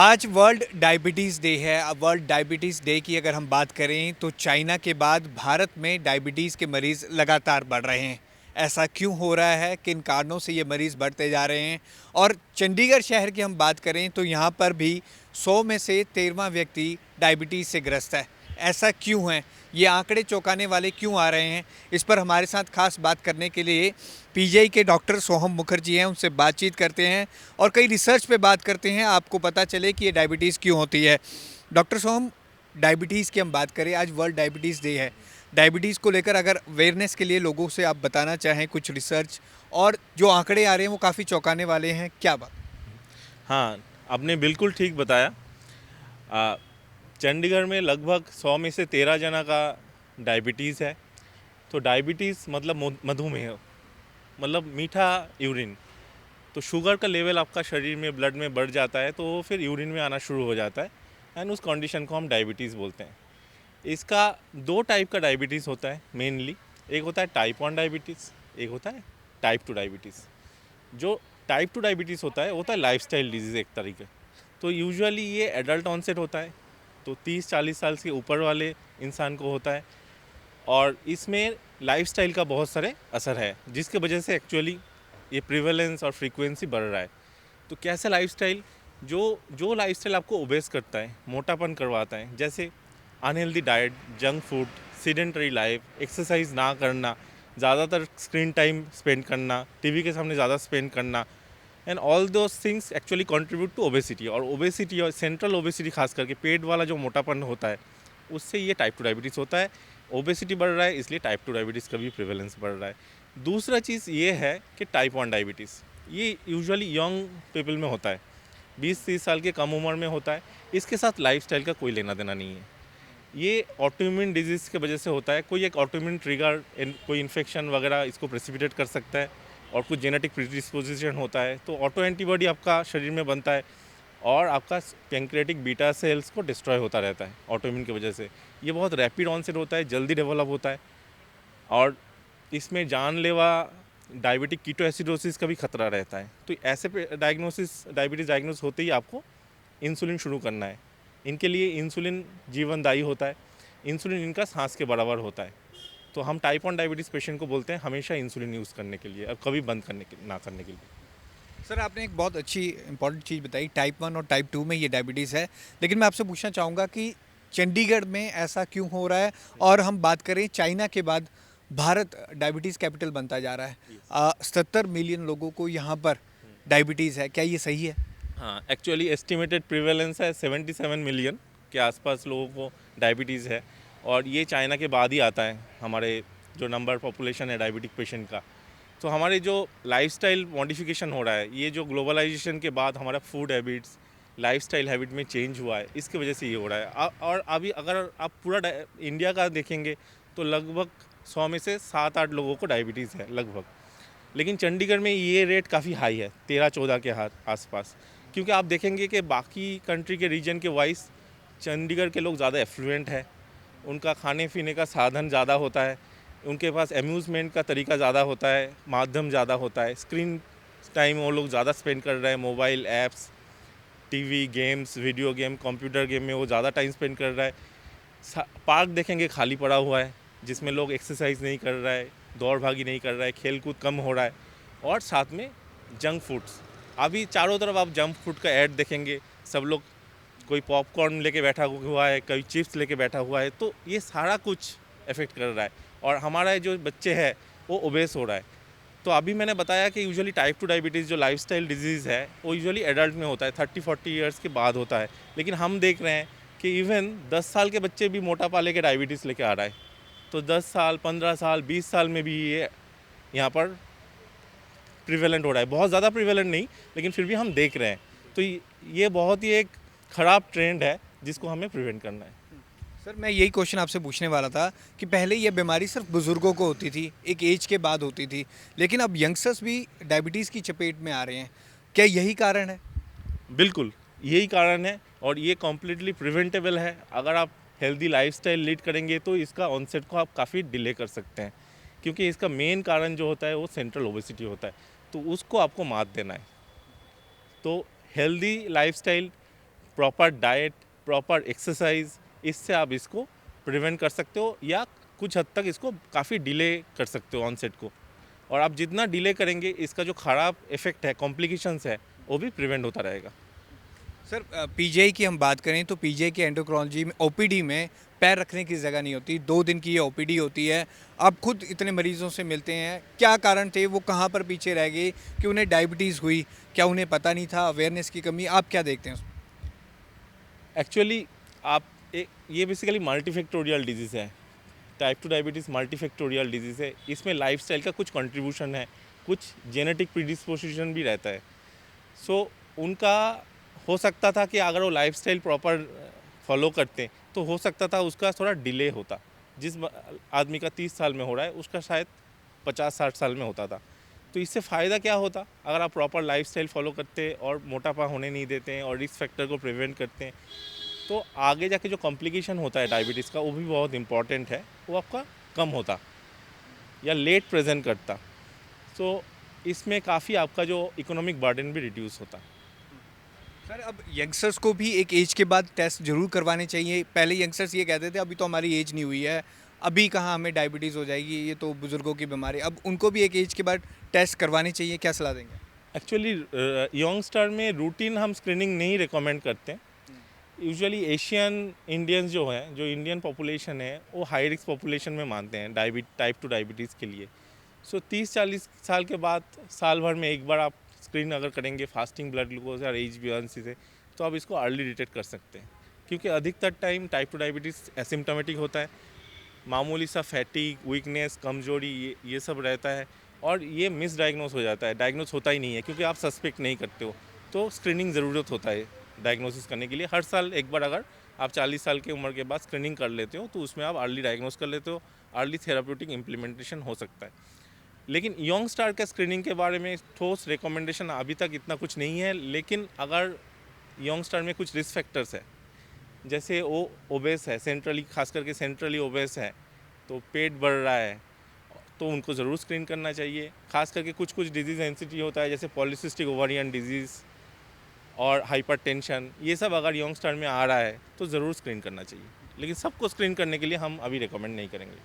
आज world diabetes day है। अब वर्ल्ड डायबिटीज़ डे की अगर हम बात करें तो चाइना के बाद भारत में डायबिटीज़ के मरीज़ लगातार बढ़ रहे हैं। ऐसा क्यों हो रहा है, किन कारणों से ये मरीज़ बढ़ते जा रहे हैं? और चंडीगढ़ शहर की हम बात करें तो यहाँ पर भी 100 में से 13वां व्यक्ति डायबिटीज़ से ग्रस्त है। ऐसा क्यों है? ये आंकड़े चौंकाने वाले क्यों आ रहे हैं? इस पर हमारे साथ खास बात करने के लिए पीजीआई के डॉक्टर सोहम मुखर्जी हैं, उनसे बातचीत करते हैं और कई रिसर्च पे बात करते हैं, आपको पता चले कि ये डायबिटीज़ क्यों होती है। डॉक्टर सोहम, डायबिटीज़ की हम बात करें, आज वर्ल्ड डायबिटीज़ डे है। डायबिटीज़ को लेकर अगर अवेयरनेस के लिए लोगों से आप बताना चाहें कुछ रिसर्च, और जो आंकड़े आ रहे हैं वो काफ़ी चौंकाने वाले हैं, क्या बात? हाँ, आपने बिल्कुल ठीक बताया। अ, चंडीगढ़ में लगभग 100 में से 13 जना का डायबिटीज़ है। तो डायबिटीज़ मतलब मधुमेह, मतलब मीठा यूरिन। तो शुगर का लेवल आपका शरीर में ब्लड में बढ़ जाता है, तो वो फिर यूरिन में आना शुरू हो जाता है एंड उस कंडीशन को हम डायबिटीज़ बोलते हैं। इसका दो टाइप का डायबिटीज़ होता है मेनली। एक होता है टाइप 1 डायबिटीज़, एक होता है टाइप 2 डायबिटीज़। जो टाइप 2 डायबिटीज़ होता है लाइफस्टाइल डिजीज़ एक तरीके। तो यूजुअली ये एडल्ट ऑनसेट होता है, तो 30-40 साल से ऊपर वाले इंसान को होता है। और इसमें लाइफस्टाइल का बहुत सारे असर है, जिसके वजह से एक्चुअली ये प्रिवेलेंस और फ्रीक्वेंसी बढ़ रहा है। तो कैसे लाइफस्टाइल? जो जो लाइफस्टाइल आपको ओबेस करता है, मोटापन करवाता है, जैसे unhealthy diet, junk food, sedentary life, exercise ना करना, ज़्यादातर स्क्रीन टाइम स्पेंड करना, टीवी के सामने ज़्यादा स्पेंड करना, and all those things actually contribute to obesity. और ओबेसिटी और सेंट्रल ओबेसिटी, खास करके पेट वाला जो मोटापन होता है, उससे ये टाइप 2 डायबिटीज़ होता है। ओबेसिटी बढ़ रहा है, इसलिए टाइप 2 डायबिटीज़ का भी प्रिवेलेंस बढ़ रहा है। दूसरा चीज़ ये है कि टाइप 1 डायबिटीज़ ये यूजुअली यंग पीपल में होता है, 20-30 साल के कम उम्र में होता है। इसके साथ लाइफस्टाइल का कोई लेना देना नहीं है। ये ऑटोइम्यून डिजीज़ की वजह से होता है। कोई एक ऑटोइम्यून ट्रिगर, कोई इन्फेक्शन वगैरह इसको प्रेसिपिटेट कर सकता है, और कुछ जेनेटिक प्रीडिस्पोजिशन होता है, तो ऑटो एंटीबॉडी आपका शरीर में बनता है और आपका पैंक्रियाटिक बीटा सेल्स को डिस्ट्रॉय होता रहता है ऑटोइम्यून की वजह से। ये बहुत रैपिड ऑनसेट होता है, जल्दी डेवलप होता है, और इसमें जानलेवा डायबिटिक कीटोएसिडोसिस का भी खतरा रहता है। तो ऐसे डायबिटीज़ डायग्नोस होते ही आपको इंसुलिन शुरू करना है। इनके लिए इंसुलिन जीवनदायी होता है। इंसुलिन इनका सांस के बराबर होता है। तो हम टाइप 1 डायबिटीज़ पेशेंट को बोलते हैं हमेशा इंसुलिन यूज़ करने के लिए, और कभी बंद करने के ना करने के लिए। सर, आपने एक बहुत अच्छी इंपॉर्टेंट चीज़ बताई, टाइप 1 और टाइप 2 में ये डायबिटीज़ है। लेकिन मैं आपसे पूछना चाहूँगा कि चंडीगढ़ में ऐसा क्यों हो रहा है? और हम बात करें चाइना के बाद भारत डायबिटीज़ कैपिटल बनता जा रहा है। 77 मिलियन लोगों को यहाँ पर डायबिटीज़ है, क्या ये सही है? हाँ, एक्चुअली एस्टिमेटेड प्रिवेलेंस है 77 मिलियन के आसपास लोगों को डायबिटीज़ है, और ये चाइना के बाद ही आता है हमारे जो नंबर पॉपुलेशन है डायबिटिक पेशेंट का। तो हमारे जो लाइफस्टाइल मॉडिफिकेशन हो रहा है, ये जो ग्लोबलाइजेशन के बाद हमारा फूड हैबिट्स, लाइफस्टाइल हैबिट में चेंज हुआ है, इसकी वजह से ये हो रहा है। और अभी अगर आप पूरा इंडिया का देखेंगे तो लगभग 100 में से 7-8 लोगों को डायबिटीज़ है लगभग। लेकिन चंडीगढ़ में ये रेट काफ़ी हाई है, 13-14 के आसपास। क्योंकि आप देखेंगे कि बाकी कंट्री के रीजन के वाइज चंडीगढ़ के लोग ज़्यादा एफ्लुएंट है, उनका खाने पीने का साधन ज़्यादा होता है, उनके पास अम्यूज़मेंट का तरीका ज़्यादा होता है, माध्यम ज़्यादा होता है, स्क्रीन टाइम वो लोग ज़्यादा स्पेंड कर रहे हैं, mobile apps, TV games, video game, computer game में वो ज़्यादा टाइम स्पेंड कर रहा है। पार्क देखेंगे खाली पड़ा हुआ है, जिसमें लोग एक्सरसाइज नहीं कर रहा है, दौड़ भागी नहीं कर रहा है, खेल कूद कम हो रहा है, और साथ में जंक फूड्स। अभी चारों तरफ आप जंक फूड का ऐड देखेंगे, सब लोग, कोई पॉपकॉर्न लेके बैठा हुआ है, कोई चिप्स लेके बैठा हुआ है, तो ये सारा कुछ इफ़ेक्ट कर रहा है, और हमारा जो बच्चे हैं वो ओबेस हो रहा है। तो अभी मैंने बताया कि यूजुअली टाइप 2 डायबिटीज़ जो लाइफस्टाइल डिजीज़ है, वो यूजुअली एडल्ट में होता है, 30-40 ईयर्स के बाद होता है। लेकिन हम देख रहे हैं कि इवन 10 साल के बच्चे भी मोटापा लेके डायबिटीज़ लेके आ रहा है। तो 10 साल, 15 साल, 20 साल में भी ये यहाँ पर प्रिवेलेंट हो रहा है। बहुत ज़्यादा प्रिवेलेंट नहीं, लेकिन फिर भी हम देख रहे हैं। तो ये बहुत ही एक ख़राब ट्रेंड है, जिसको हमें प्रिवेंट करना है। सर, मैं यही क्वेश्चन आपसे पूछने वाला था कि पहले ये बीमारी सिर्फ बुजुर्गों को होती थी, एक एज के बाद होती थी, लेकिन अब यंगस्टर्स भी डायबिटीज़ की चपेट में आ रहे हैं। क्या यही कारण है? बिल्कुल, यही कारण है, और ये कम्प्लीटली प्रिवेंटेबल है। अगर आप हेल्दी लाइफस्टाइल लीड करेंगे तो इसका ऑनसेट को आप काफ़ी डिले कर सकते हैं, क्योंकि इसका मेन कारण जो होता है वो सेंट्रल ओबेसिटी होता है, तो उसको आपको मात देना है। तो healthy lifestyle proper diet, proper exercise, इससे आप इसको प्रिवेंट कर सकते हो या कुछ हद तक इसको काफ़ी डिले कर सकते हो ऑनसेट को। और आप जितना डिले करेंगे इसका जो ख़राब इफ़ेक्ट है, कॉम्प्लिकेशंस है, वो भी प्रिवेंट होता रहेगा। सर पीजीआई की हम बात करें तो पीजीआई की एंडोक्रोलॉजी में ओपीडी में पैर रखने की जगह नहीं होती, 2 दिन की ये ओपीडी होती है। आप खुद इतने मरीजों से मिलते हैं, क्या कारण थे, वो कहाँ पर पीछे रह गए कि उन्हें डायबिटीज़ हुई, क्या उन्हें पता नहीं था, अवेयरनेस की कमी, आप क्या देखते हैं उसमें? एक्चुअली आप ये बेसिकली मल्टीफैक्टोरियल डिजीज़ है। टाइप 2 डायबिटीज़ मल्टीफैक्टोरियल डिजीज़ है। इसमें लाइफस्टाइल का कुछ कंट्रीब्यूशन है, कुछ जेनेटिक प्रीडिस्पोजिशन भी रहता है। सो उनका हो सकता था कि अगर वो लाइफस्टाइल प्रॉपर फॉलो करते तो हो सकता था उसका थोड़ा डिले होता। आदमी का 30 साल में हो रहा है उसका शायद 50-60 साल में होता था। तो इससे फ़ायदा क्या होता अगर आप प्रॉपर लाइफस्टाइल फॉलो करते और मोटापा होने नहीं देते हैं और रिस्क फैक्टर को प्रिवेंट करते हैं, तो आगे जाके जो कॉम्प्लिकेशन होता है डायबिटीज़ का, वो भी बहुत इंपॉर्टेंट है, वो आपका कम होता या लेट प्रेजेंट करता। सो इसमें काफ़ी आपका जो इकोनॉमिक बर्डन भी रिड्यूस होता। सर अब यंगस्टर्स को भी एक एज के बाद टेस्ट जरूर करवाने चाहिए। पहले यंगस्टर्स ये कहते थे अभी तो हमारी एज नहीं हुई है, अभी कहाँ हमें डायबिटीज़ हो जाएगी, ये तो बुज़ुर्गों की बीमारी। अब उनको भी एक एज के बाद टेस्ट करवाने चाहिए, क्या सलाह देंगे? एक्चुअली यंगस्टर में रूटीन हम स्क्रीनिंग नहीं रिकमेंड करते हैं। यूजुअली एशियन इंडियंस जो हैं, जो इंडियन पॉपुलेशन है, वो हाई रिस्क पॉपुलेशन में मानते हैं टाइप 2 डायबिटीज़ के लिए। सो 30-40 साल के बाद साल भर में एक बार आप स्क्रीन अगर करेंगे फास्टिंग ब्लड ग्लूकोज और HbA1c से, तो आप इसको अर्ली डिटेक्ट कर सकते हैं। क्योंकि अधिकतर टाइम टाइप 2 डायबिटीज़ एसिम्टोमेटिक होता है, मामूली सा फैटिक, वीकनेस, कमजोरी, ये सब रहता है और ये मिस डायग्नोस हो जाता है, डायग्नोस होता ही नहीं है क्योंकि आप सस्पेक्ट नहीं करते हो। तो स्क्रीनिंग ज़रूरत होता है डायग्नोसिस करने के लिए। हर साल एक बार अगर आप 40 साल की उम्र के बाद स्क्रीनिंग कर लेते हो तो उसमें आप अर्ली डायग्नोस कर लेते हो, अर्ली थेराप्यूटिक इम्प्लीमेंटेशन हो सकता है। लेकिन यंग स्टार के स्क्रीनिंग के बारे में ठोस रिकमेंडेशन अभी तक इतना कुछ नहीं है। लेकिन अगर यंग स्टार में कुछ रिस्क फैक्टर्स है, जैसे वो ओबेस है, सेंट्रली खास करके सेंट्रली ओबेस है, तो पेट बढ़ रहा है, तो उनको ज़रूर स्क्रीन करना चाहिए। खास करके कुछ कुछ डिजीज़ सेंसिटिव होता है, जैसे पॉलीसिस्टिक ओवरियन डिजीज़ और हाइपरटेंशन, ये सब अगर यंग स्टार में आ रहा है तो ज़रूर स्क्रीन करना चाहिए। लेकिन सबको स्क्रीन करने के लिए हम अभी रिकमेंड नहीं करेंगे।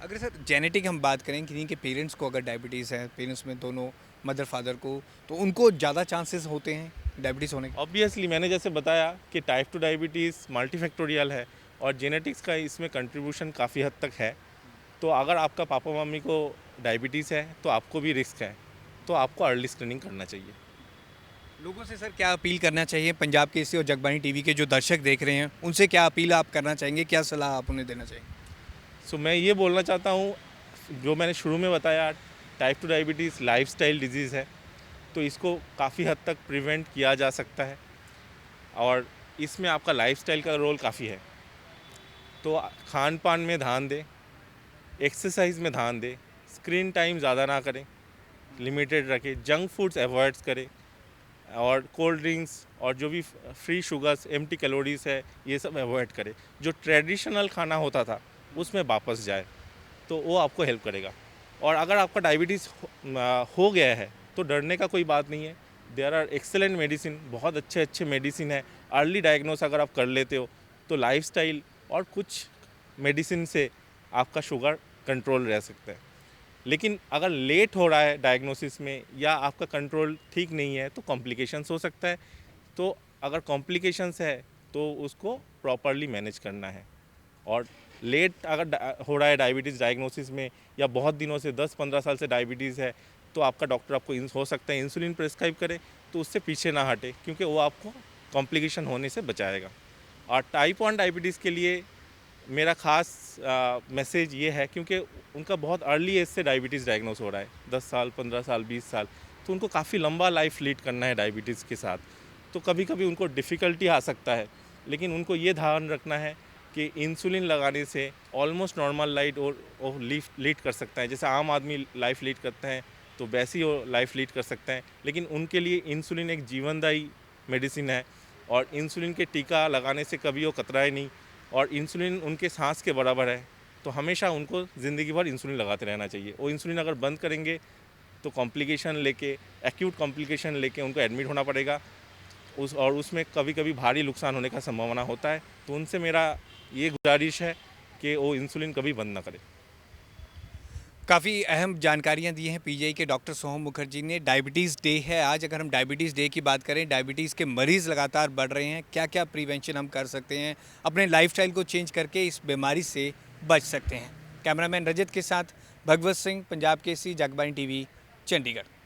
अगर सर जेनेटिक हम बात करें, किन्हीं के पेरेंट्स को अगर डायबिटीज़ है, पेरेंट्स में दोनों, मदर फादर को, तो उनको ज़्यादा चांसेस होते हैं डायबिटीज़ होने के? ऑब्वियसली मैंने जैसे बताया कि टाइप 2 डायबिटीज़ मल्टीफैक्टोरियल है और जेनेटिक्स का इसमें कंट्रीब्यूशन काफ़ी हद तक है। तो अगर आपका पापा मम्मी को डायबिटीज़ है तो आपको भी रिस्क है, तो आपको अर्ली स्क्रीनिंग करना चाहिए। लोगों से सर क्या अपील करना चाहिए? पंजाब केसरी और जगबानी टीवी के जो दर्शक देख रहे हैं, उनसे क्या अपील आप करना चाहेंगे, क्या सलाह आप उन्हें देना चाहेंगे? सो मैं ये बोलना चाहता हूँ, जो मैंने शुरू में बताया, टाइप 2 डायबिटीज़ लाइफस्टाइल डिजीज़ है, तो इसको काफ़ी हद तक प्रिवेंट किया जा सकता है और इसमें आपका लाइफस्टाइल का रोल काफ़ी है। तो खान पान में ध्यान दें, एक्सरसाइज में ध्यान दें, स्क्रीन टाइम ज़्यादा ना करें, लिमिटेड रखें, जंक फूड्स अवॉइड करें और कोल्ड ड्रिंक्स और जो भी फ्री शुगर्स, एम्प्टी कैलोरीज है, ये सब अवॉइड करें। जो ट्रेडिशनल खाना होता था उसमें वापस जाए, तो वो आपको हेल्प करेगा। और अगर आपका डायबिटीज़ हो गया है तो डरने का कोई बात नहीं है। देयर आर एक्सेलेंट मेडिसिन, बहुत अच्छे अच्छे मेडिसिन है। अर्ली डायग्नोस अगर आप कर लेते हो तो लाइफस्टाइल और कुछ मेडिसिन से आपका शुगर कंट्रोल रह सकता है। लेकिन अगर लेट हो रहा है डायग्नोसिस में या आपका कंट्रोल ठीक नहीं है तो कॉम्प्लिकेशंस हो सकता है। तो अगर कॉम्प्लिकेशंस है तो उसको प्रॉपरली मैनेज करना है। और लेट अगर हो रहा है डायबिटीज़ डायग्नोसिस में या बहुत दिनों से 10-15 साल से डायबिटीज़ है, तो आपका डॉक्टर आपको हो सकता है इंसुलिन प्रेस्क्राइब करे, तो उससे पीछे ना हटे क्योंकि वो आपको कॉम्प्लिकेशन होने से बचाएगा। और टाइप 1 डायबिटीज़ के लिए मेरा ख़ास मैसेज ये है, क्योंकि उनका बहुत अर्ली एज से डायबिटीज़ डायग्नोस हो रहा है, 10 साल, 15 साल, 20 साल, तो उनको काफ़ी लंबा लाइफ लीड करना है डायबिटीज़ के साथ। तो कभी कभी उनको डिफ़िकल्टी आ सकता है, लेकिन उनको ये ध्यान रखना है कि इंसुलिन लगाने से ऑलमोस्ट नॉर्मल लाइफ और लीड कर सकता है। जैसे आम आदमी लाइफ लीड करते हैं तो वैसी वो लाइफ लीड कर सकते हैं। लेकिन उनके लिए इंसुलिन एक जीवनदायी मेडिसिन है और इंसुलिन के टीका लगाने से कभी वो कतराए नहीं और इंसुलिन उनके सांस के बराबर है। तो हमेशा उनको ज़िंदगी भर इंसुलिन लगाते रहना चाहिए। वो इंसुलिन अगर बंद करेंगे तो कॉम्प्लिकेशन लेके, एक्यूट कॉम्प्लिकेशन लेके उनको एडमिट होना पड़ेगा। और उसमें कभी कभी भारी नुकसान होने का संभावना होता है। तो उनसे मेरा ये गुजारिश है कि वो इंसुलिन कभी बंद ना करें। काफ़ी अहम जानकारियां दी हैं पीजीआई के डॉक्टर सोहम मुखर्जी ने। डायबिटीज़ डे है आज। अगर हम डायबिटीज़ डे की बात करें, डायबिटीज़ के मरीज़ लगातार बढ़ रहे हैं, क्या क्या प्रिवेंशन हम कर सकते हैं, अपने लाइफस्टाइल को चेंज करके इस बीमारी से बच सकते हैं। कैमरामैन रजत के साथ भगवत सिंह, पंजाब केसरी, जगबानी टीवी, चंडीगढ़।